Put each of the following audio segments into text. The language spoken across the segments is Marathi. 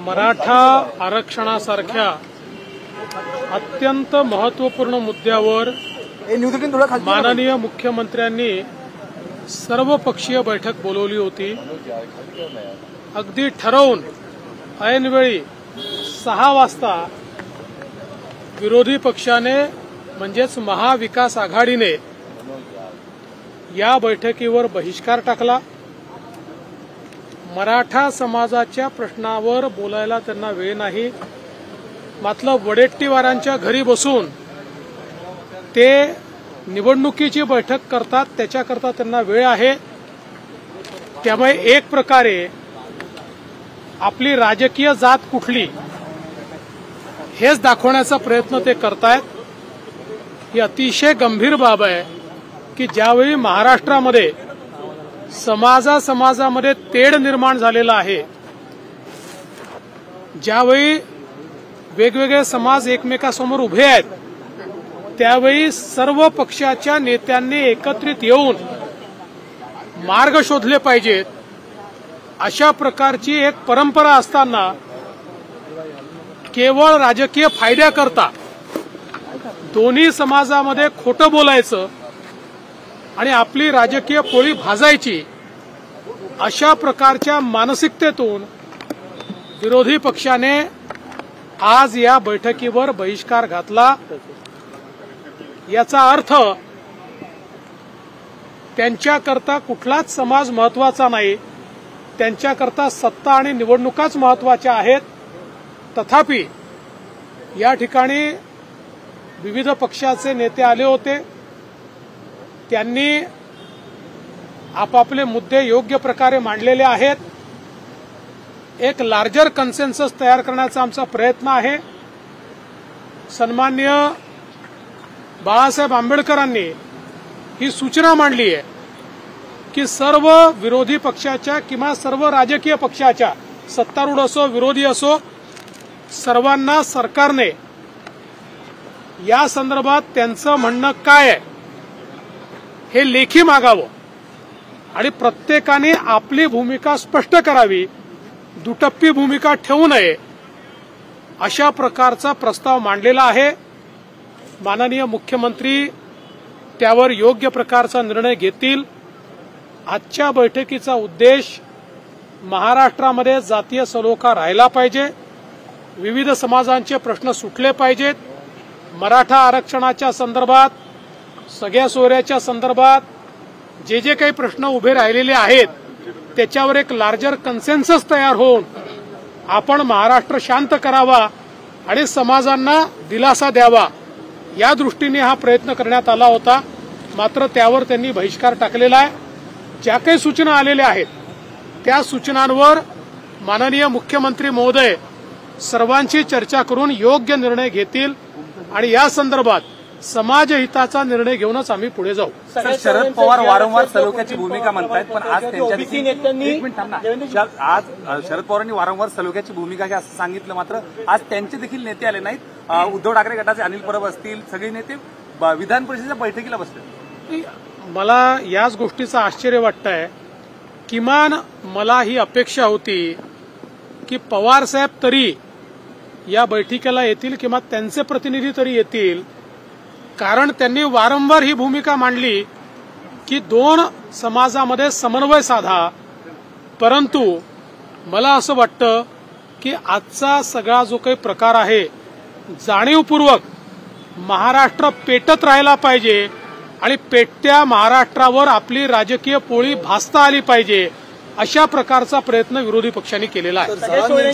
मराठा आरक्षणासारख्या अत्यंत महत्त्वपूर्ण मुद्द्यावर माननीय मुख्यमंत्र्यांनी सर्वपक्षीय बैठक बोलवली होती। अगदी ठरवून ऐनवेळी 6 वाजता विरोधी पक्षाने म्हणजेच महाविकास आघाडीने या बैठकीवर बहिष्कार टाकला। मराठा समाजाच्या प्रश्नावर बोलायला त्यांना वेळ नाही, मात्र वडेट्टीवारांच्या घरी बसून ते निवडणुकीची बैठक करतात, त्याच्याकरता त्यांना वेळ आहे। त्यामुळे एक प्रकारे आपली राजकीय जात कुठली हेच दाखवण्याचा प्रयत्न ते करतायत। ही अतिशय गंभीर बाब आहे की ज्यावेळी महाराष्ट्रामध्ये समाजामध्ये तेढ निर्माण झालेला आहे, ज्यावेळी वेगवेगळे समाज एकमेकांसमोर उभे आहेत, त्यावेळी सर्व पक्षाच्या नेत्यांनी एकत्रित येऊन मार्ग शोधले पाहिजेत। अशा प्रकारची एक परंपरा असताना केवळ राजकीय फायद्याकरता दोन्ही समाजामध्ये खोटं बोलायचं आणि आपली राजकीय पोळी भाजायची, अशा प्रकारच्या मानसिकतेतून विरोधी पक्षाने आज या बैठकीवर बहिष्कार घातला। याचा अर्थ त्यांच्याकरता कुठलाच समाज महत्वाचा नाही, त्यांच्याकरता सत्ता आणि निवडणुकाच महत्वाच्या आहेत। तथापि या ठिकाणी विविध पक्षाचे नेते आले होते, त्यांनी आपापले मुद्दे योग्य प्रकारे मांडलेले आहेत। एक लार्जर कन्सेन्सस तयार करण्याचा आमचा प्रयत्न आहे। सन्माननीय बाळासाहेब आंबेडकरांनी ही सूचना मांडली आहे की सर्व विरोधी पक्षाच्या किंवा सर्व राजकीय पक्षाच्या, सत्तारूढ असो विरोधी असो, सर्वांना सरकारने या संदर्भात त्यांचं म्हणणं काय आहे हे लेखी मागावं आणि प्रत्येकाने आपली भूमिका स्पष्ट करावी, दुटप्पी भूमिका ठेवू नये, अशा प्रकारचा प्रस्ताव मांडलेला आहे। माननीय मुख्यमंत्री त्यावर योग्य प्रकारचा निर्णय घेतील। आजच्या बैठकीचा उद्देश महाराष्ट्रामध्ये जातीय सलोखा राहिला पाहिजे, विविध समाजांचे प्रश्न सुटले पाहिजेत। मराठा आरक्षणाच्या संदर्भात, सगळ्या सोयऱ्याच्या संदर्भात जे काही प्रश्न उभे राहिलेले आहेत त्याच्यावर एक लार्जर कन्सेन्सस तयार होऊन आपण महाराष्ट्र शांत करावा आणि समाजांना दिलासा द्यावा, या दृष्टीने हा प्रयत्न करण्यात आला होता। मात्र त्यावर त्यांनी बहिष्कार टाकलेला आहे। ज्या काही सूचना आलेल्या आहेत त्या सूचनांवर माननीय मुख्यमंत्री महोदय सर्वांची चर्चा करून योग्य निर्णय घेतील आणि या संदर्भात समाजहिताचा निर्णय घेऊनच आम्ही पुढे जाऊ। शरद पवार वारंवार सलोख्याची भूमिका म्हणतायत, पण आज आज शरद पवारांनी वारंवार सलोख्याची भूमिका घ्या असं सांगितलं, मात्र आज त्यांचे देखील नेते आले नाहीत। उद्धव ठाकरे गटाचे अनिल परब असतील, सगळे नेते विधान परिषदेच्या बैठकीला बसले। मला याच गोष्टीचं आश्चर्य वाटतंय। किमान मला ही अपेक्षा होती की पवार साहेब तरी या बैठकीला येतील किंवा त्यांचे प्रतिनिधी तरी येतील, कारण त्यांनी वारंवार ही भूमिका मांडली की 2 समाजामध्ये समन्वय साधा। परंतु मला असं वाटतं की आजचा सगळा जो काही प्रकार आहे जाणीवपूर्वक महाराष्ट्र पेटत राहिला पाहिजे आणि पेटत्या महाराष्ट्रावर आपली राजकीय पोळी भासता आली पाहिजे, अशा प्रकारचा प्रयत्न विरोधी पक्षांनी केलेला आहे।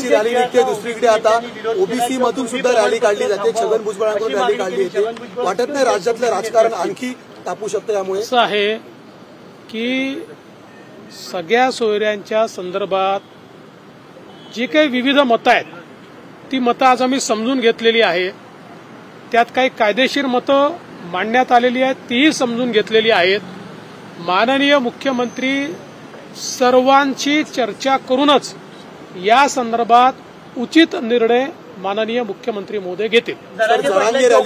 रॅली निघते, दुसरीकडे आता ओबीसी मधून सुद्धा रॅली काढली जाते, छगन भुजबळांकडून रॅली काढली जाते। वाटत नाही राज्यातलं राजकारण आणखी तापू शकतं यामुळे? असं आहे की सगळ्या सोयऱ्यांच्या संदर्भात जी काही विविध मतं आहेत ती मतं आज आम्ही समजून घेतलेली आहे। त्यात काही कायदेशीर मतं मांडण्यात आलेली आहेत, तीही समजून घेतलेली आहेत। माननीय मुख्यमंत्री सर्वांची चर्चा करूनच या संदर्भात उचित निर्णय माननीय मुख्यमंत्री महोदय घेतील। रॅली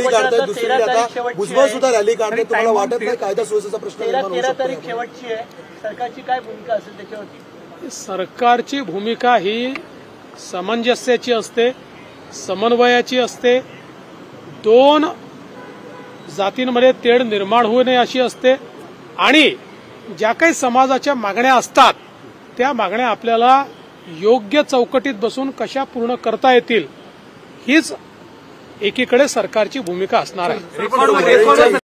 काढतात, दुसरीकडे आता भुजबळ सुद्धा रॅली काढतात, तुम्हाला वाटत नाही कायदा सुव्यवस्थेचा प्रश्न निर्माण होऊ शकतो? 13 तारीख शेवटची आहे, सरकारची काय भूमिका असेल त्याच्यावरती? सरकारची भूमिका ही सामंजस्याची असते, समन्वयाची असते, दोन जातींमध्ये तेढ निर्माण होऊ नये अशी असते आणि ज्या काही समाजाच्या मागण्या असतात त्या मागण्या आपल्याला योग्य चौकटीत बसून कशा पूर्ण करता येतील हीच एकीकडे सरकारची भूमिका असणार आहे.